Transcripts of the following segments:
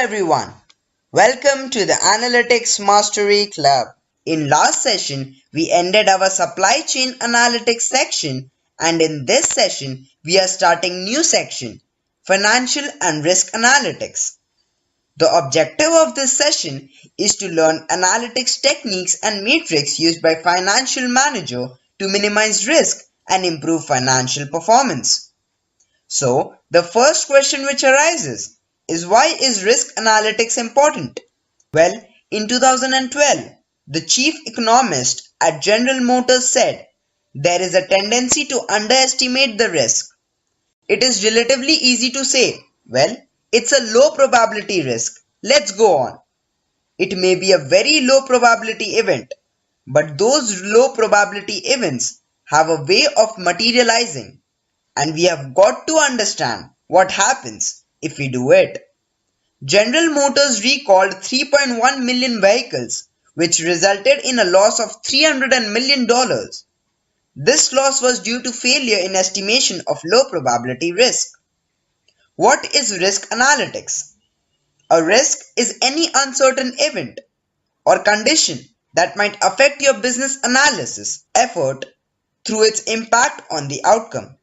everyone. Welcome to the Analytics Mastery Club. In last session, we ended our supply chain analytics section, and in this session, we are starting new section, financial and risk analytics. The objective of this session is to learn analytics techniques and metrics used by financial manager to minimize risk and improve financial performance. So, the first question which arises is, why is risk analytics important? Well, in 2012, the chief economist at General Motors said, there is a tendency to underestimate the risk. It is relatively easy to say, well, it's a low probability risk. Let's go on. It may be a very low probability event, but those low probability events have a way of materializing, and we have got to understand what happens if we do it. General Motors recalled 3.1 million vehicles, which resulted in a loss of $300 million. This loss was due to failure in estimation of low probability risk. What is risk analytics? A risk is any uncertain event or condition that might affect your business analysis effort through its impact on the outcome.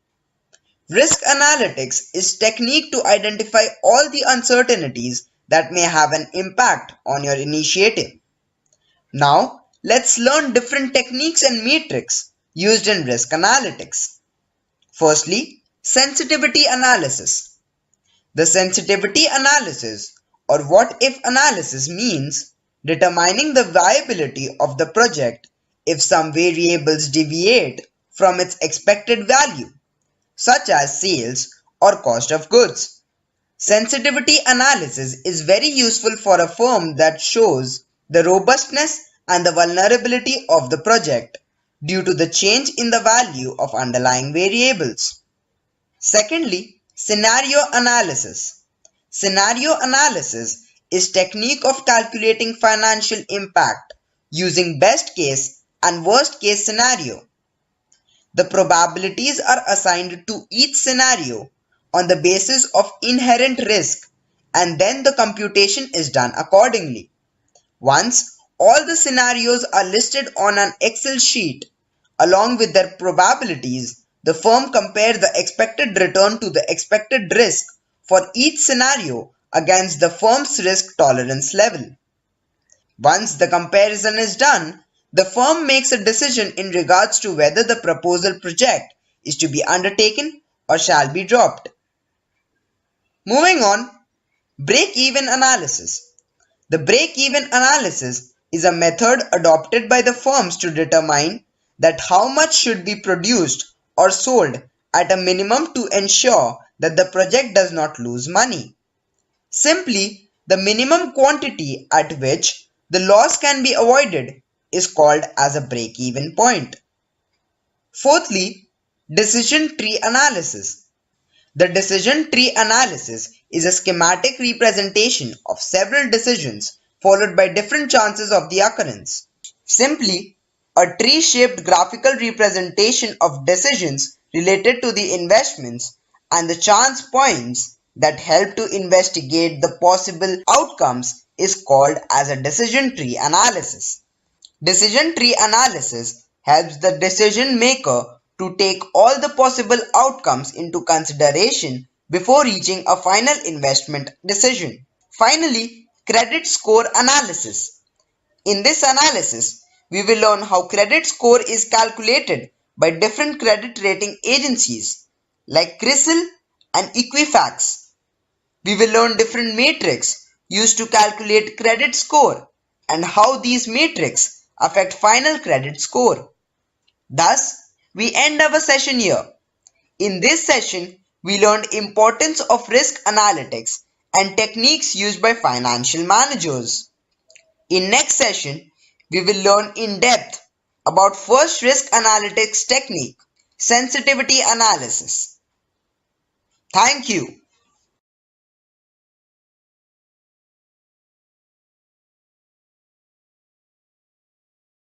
Risk analytics is technique to identify all the uncertainties that may have an impact on your initiative. Now, let's learn different techniques and metrics used in risk analytics. Firstly, sensitivity analysis. The sensitivity analysis, or what-if analysis, means determining the viability of the project if some variables deviate from its expected value, such as sales or cost of goods. Sensitivity analysis is very useful for a firm that shows the robustness and the vulnerability of the project due to the change in the value of underlying variables. Secondly, scenario analysis. Scenario analysis is technique of calculating financial impact using best case and worst case scenario. The probabilities are assigned to each scenario on the basis of inherent risk, and then the computation is done accordingly. Once all the scenarios are listed on an Excel sheet along with their probabilities, the firm compares the expected return to the expected risk for each scenario against the firm's risk tolerance level. Once the comparison is done, the firm makes a decision in regards to whether the proposal project is to be undertaken or shall be dropped. Moving on, break-even analysis. The break-even analysis is a method adopted by the firms to determine that how much should be produced or sold at a minimum to ensure that the project does not lose money. Simply, the minimum quantity at which the loss can be avoided is called as a break-even point. Fourthly, decision tree analysis. The decision tree analysis is a schematic representation of several decisions followed by different chances of the occurrence. Simply, a tree-shaped graphical representation of decisions related to the investments and the chance points that help to investigate the possible outcomes is called as a decision tree analysis. Decision tree analysis helps the decision maker to take all the possible outcomes into consideration before reaching a final investment decision. Finally, credit score analysis. In this analysis, we will learn how credit score is calculated by different credit rating agencies like CRISIL and Equifax. We will learn different metrics used to calculate credit score and how these metrics affect final credit score. Thus, we end our session here. In this session, we learned importance of risk analytics and techniques used by financial managers. In next session, we will learn in depth about first risk analytics technique, sensitivity analysis. Thank you.